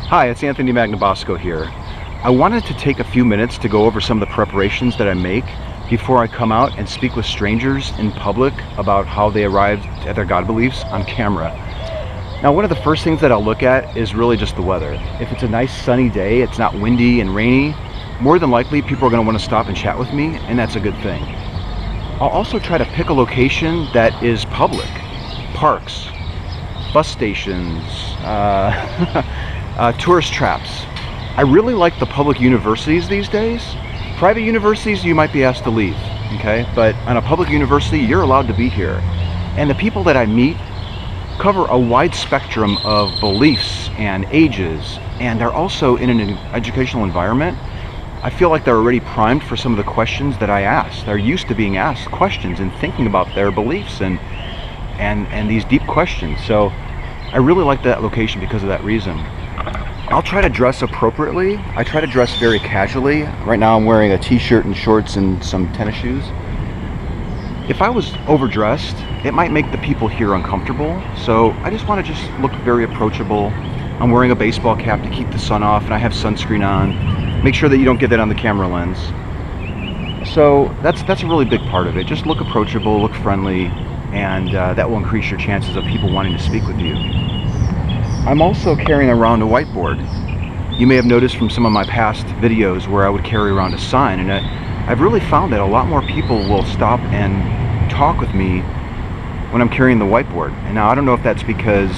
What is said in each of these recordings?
Hi, it's Anthony Magnabosco here. I wanted to take a few minutes to go over some of the preparations that I make before I come out and speak with strangers in public about how they arrived at their God beliefs on camera. Now, one of the first things that I'll look at is really just the weather. If it's a nice sunny day, it's not windy and rainy, more than likely people are going to want to stop and chat with me, and that's a good thing. I'll also try to pick a location that is public. Parks, bus stations, tourist traps. I really like the public universities these days. Private universities, you might be asked to leave, okay? But on a public university, you're allowed to be here. And the people that I meet cover a wide spectrum of beliefs and ages, and they're also in an educational environment. I feel like they're already primed for some of the questions that I ask. They're used to being asked questions and thinking about their beliefs and these deep questions. So I really like that location because of that reason. I'll try to dress appropriately. I try to dress very casually. Right now I'm wearing a t-shirt and shorts and some tennis shoes. If I was overdressed, it might make the people here uncomfortable. So I just want to look very approachable. I'm wearing a baseball cap to keep the sun off, and I have sunscreen on. Make sure that you don't get that on the camera lens. So that's a really big part of it. Just look approachable, look friendly, and that will increase your chances of people wanting to speak with you. I'm also carrying around a whiteboard. You may have noticed from some of my past videos where I would carry around a sign, and I've really found that a lot more people will stop and talk with me when I'm carrying the whiteboard. And now I don't know if that's because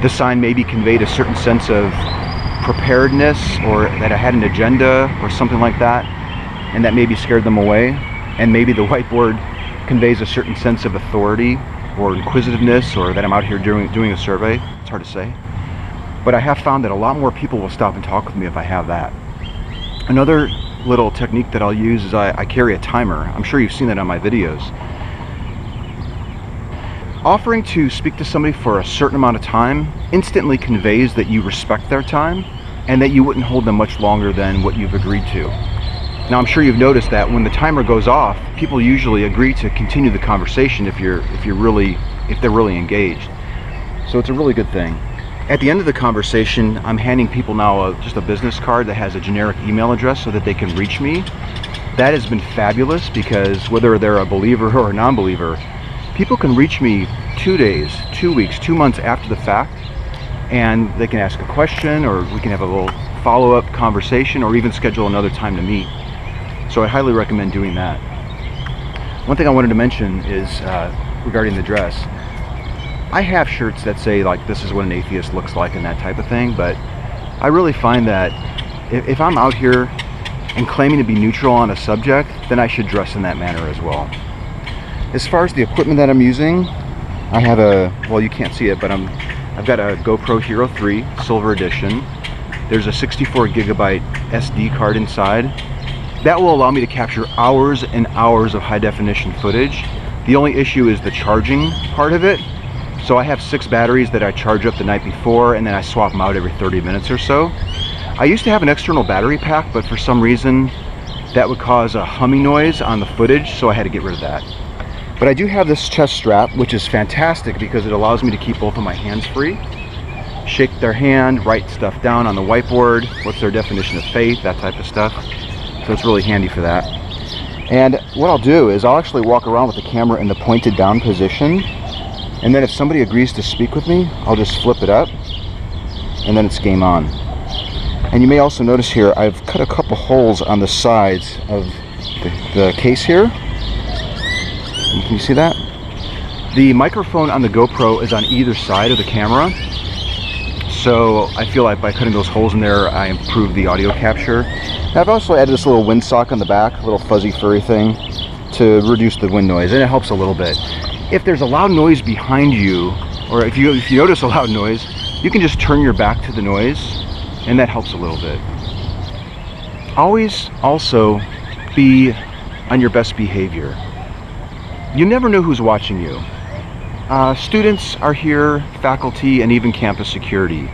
the sign maybe conveyed a certain sense of preparedness, or that I had an agenda or something like that, and that maybe scared them away. And maybe the whiteboard conveys a certain sense of authority or inquisitiveness, or that I'm out here doing a survey. It's hard to say. But I have found that a lot more people will stop and talk with me if I have that. Another little technique that I'll use is I carry a timer. I'm sure you've seen that on my videos. Offering to speak to somebody for a certain amount of time instantly conveys that you respect their time and that you wouldn't hold them much longer than what you've agreed to. Now, I'm sure you've noticed that when the timer goes off, people usually agree to continue the conversation if they're really engaged. So it's a really good thing. At the end of the conversation, I'm handing people now just a business card that has a generic email address so that they can reach me. That has been fabulous, because whether they're a believer or a non-believer, people can reach me 2 days, 2 weeks, 2 months after the fact, and they can ask a question, or we can have a little follow-up conversation, or even schedule another time to meet. So I highly recommend doing that. One thing I wanted to mention is regarding the dress. I have shirts that say, like, this is what an atheist looks like and that type of thing, but I really find that if I'm out here and claiming to be neutral on a subject, then I should dress in that manner as well. As far as the equipment that I'm using, I have well, you can't see it, but I've got a GoPro Hero 3 Silver Edition. There's a 64 gigabyte SD card inside. That will allow me to capture hours and hours of high definition footage. The only issue is the charging part of it. So I have 6 batteries that I charge up the night before, and then I swap them out every 30 minutes or so. I used to have an external battery pack, but for some reason that would cause a humming noise on the footage, so I had to get rid of that. But I do have this chest strap, which is fantastic because it allows me to keep both of my hands free. Shake their hand, write stuff down on the whiteboard, what's their definition of faith, that type of stuff. So it's really handy for that. And what I'll do is I'll actually walk around with the camera in the pointed down position, and then if somebody agrees to speak with me, I'll just flip it up, and then it's game on. And you may also notice here, I've cut a couple holes on the sides of the case here. Can you see that? The microphone on the GoPro is on either side of the camera, so I feel like by cutting those holes in there, I improve the audio capture. And I've also added this little windsock on the back, a little fuzzy furry thing, to reduce the wind noise, and it helps a little bit. If there's a loud noise behind you, or if you notice a loud noise, you can just turn your back to the noise, and that helps a little bit. Always also be on your best behavior. You never know who's watching you. Students are here, faculty, and even campus security.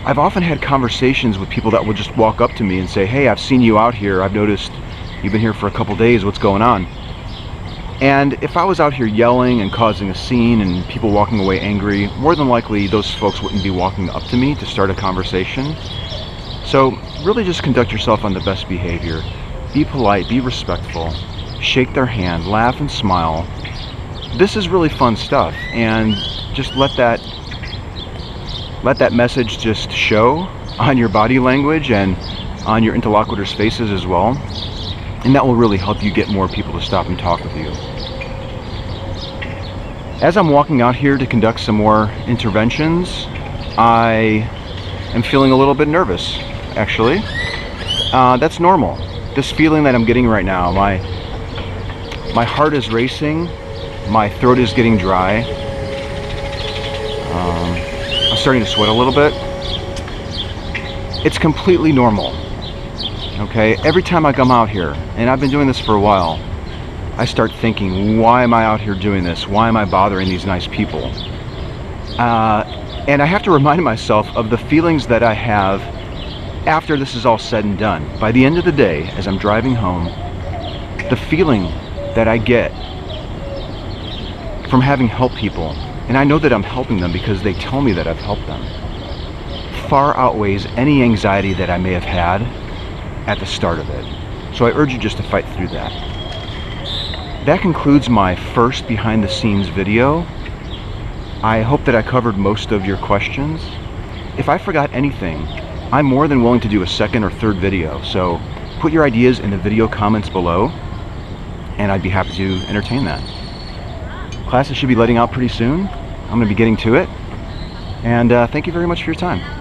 I've often had conversations with people that will just walk up to me and say, hey, I've seen you out here, I've noticed you've been here for a couple days, what's going on? And if I was out here yelling and causing a scene and people walking away angry, more than likely those folks wouldn't be walking up to me to start a conversation. So really just conduct yourself on the best behavior. Be polite, be respectful, shake their hand, laugh and smile. This is really fun stuff, and just let that message just show on your body language and on your interlocutors' faces as well. And that will really help you get more people to stop and talk with you. As I'm walking out here to conduct some more interventions, I am feeling a little bit nervous, actually. That's normal. This feeling that I'm getting right now, my heart is racing, my throat is getting dry, I'm starting to sweat a little bit. It's completely normal. Okay, every time I come out here, and I've been doing this for a while, I start thinking, why am I out here doing this? Why am I bothering these nice people? And I have to remind myself of the feelings that I have after this is all said and done. By the end of the day, as I'm driving home, the feeling that I get from having helped people, and I know that I'm helping them because they tell me that I've helped them, far outweighs any anxiety that I may have had at the start of it. So I urge you just to fight through that. That concludes my first behind the scenes video. I hope that I covered most of your questions. If I forgot anything, I'm more than willing to do a second or third video, so put your ideas in the video comments below and I'd be happy to entertain that. Classes should be letting out pretty soon. I'm going to be getting to it, and thank you very much for your time.